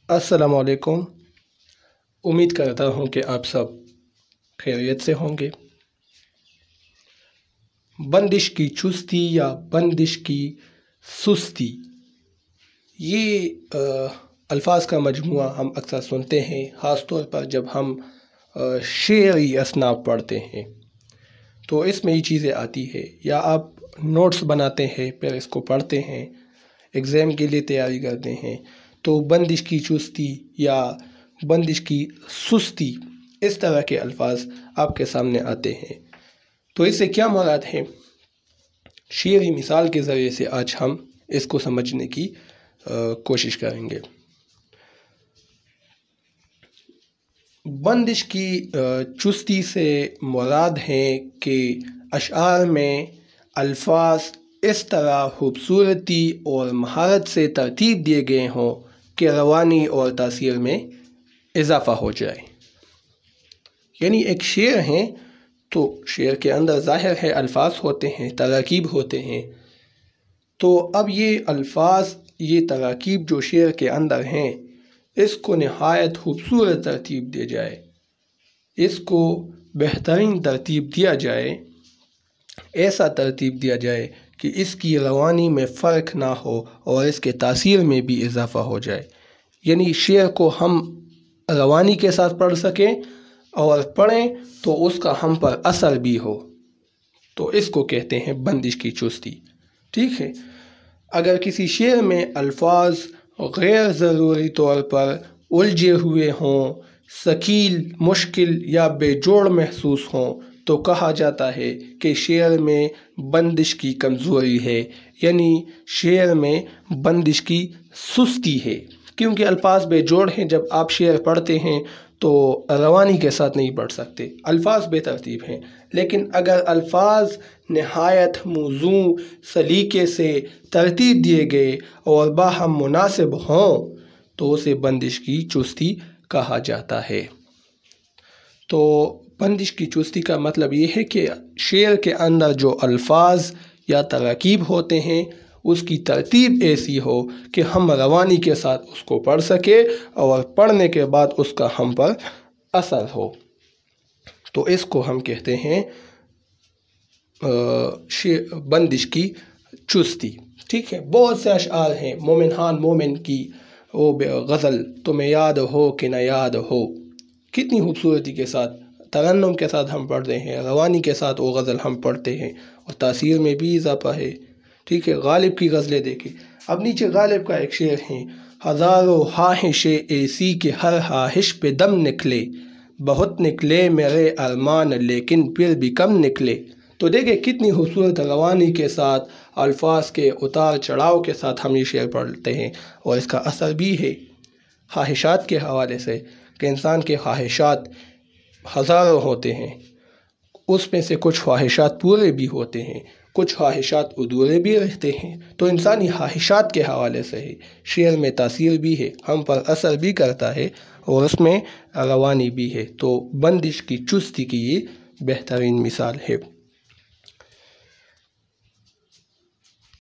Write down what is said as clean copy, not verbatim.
अस्सलामु अलैकुम। उम्मीद करता हूँ कि आप सब खैरियत से होंगे। बंदिश की चुस्ती या बंदिश की सुस्ती, ये अल्फाज का मजमूआ हम अक्सर सुनते हैं, ख़ास तौर पर जब हम शेरी असनाफ पढ़ते हैं तो इसमें ये चीज़ें आती है। या आप नोट्स बनाते हैं, फिर इसको पढ़ते हैं, एग्ज़ाम के लिए तैयारी करते हैं, तो बंदिश की चुस्ती या बंदिश की सुस्ती, इस तरह के अल्फाज आपके सामने आते हैं। तो इससे क्या मुराद है, शेरी मिसाल के ज़रिए से आज हम इसको समझने की कोशिश करेंगे। बंदिश की चुस्ती से मुराद है कि अशआर में अल्फाज इस तरह खूबसूरती और महारत से तरतीब दिए गए हों कि रवानी और तासीर में इजाफ़ा हो जाए। यानी एक शेर है तो शेर के अंदर ज़ाहिर है अल्फाज होते हैं, तराकीब होते हैं। तो अब ये अल्फाज, ये तराकीब जो शेर के अंदर हैं, इसको नहायत खूबसूरत तरतीब दी जाए, इसको बेहतरीन तरतीब दिया जाए, ऐसा तरतीब दिया जाए कि इसकी रवानी में फ़र्क ना हो और इसके तासीर में भी इजाफ़ा हो जाए। यानी शेर को हम रवानी के साथ पढ़ सकें और पढ़ें तो उसका हम पर असर भी हो, तो इसको कहते हैं बंदिश की चुस्ती। ठीक है। अगर किसी शेर में अल्फाज गैर ज़रूरी तौर पर उलझे हुए हों, सकील, मुश्किल या बेजोड़ महसूस हों, तो कहा जाता है कि शेर में बंदिश की कमज़ोरी है, यानी शेर में बंदिश की सुस्ती है। क्योंकि अल्फाज बेजोड़ हैं, जब आप शेर पढ़ते हैं तो रवानी के साथ नहीं पढ़ सकते, अल्फाज बेतरतीब हैं। लेकिन अगर अल्फाज नहायत मौज़ून सलीके से तरतीब दिए गए और बाहम मुनासिब हों तो उसे बंदिश की चुस्ती कहा जाता है। तो बंदिश की चुस्ती का मतलब ये है कि शेर के अंदर जो अल्फाज या तराकीब होते हैं उसकी तरतीब ऐसी हो कि हम रवानी के साथ उसको पढ़ सके और पढ़ने के बाद उसका हम पर असर हो, तो इसको हम कहते हैं बंदिश की चुस्ती। ठीक है। बहुत से अशआर हैं, मोमिन खान मोमिन की वो गज़ल, तुम्हें याद हो कि न याद हो, कितनी खूबसूरती के साथ, तरन्नुम के साथ हम पढ़ते हैं, रवानी के साथ वो गज़ल हम पढ़ते हैं और तासीर में भी इजाफ़ा है। ठीक है। गालिब की गज़लें देखें। अब नीचे गालिब का एक शेर है, हज़ारों ख्वाहिशे ऐसी के हर ख्वाहिश पे दम निकले, बहुत निकले मेरे अरमान लेकिन फिर भी कम निकले। तो देखिए कितनी खूबसूरत रवानी के साथ, अल्फाज के उतार चढ़ाव के साथ हम ये शेर पढ़ते हैं और इसका असर भी है ख्वाहिशात के हवाले से कि इंसान के ख्वाहिशात हज़ारों होते हैं, उसमें से कुछ ख्वाहिशात पूरे भी होते हैं, कुछ ख्वाहिशात अधूरे भी रहते हैं। तो इंसानी ख्वाहिशात के हवाले से ही शेर में तासीर भी है, हम पर असर भी करता है और उसमें रवानी भी है। तो बंदिश की चुस्ती की ये बेहतरीन मिसाल है।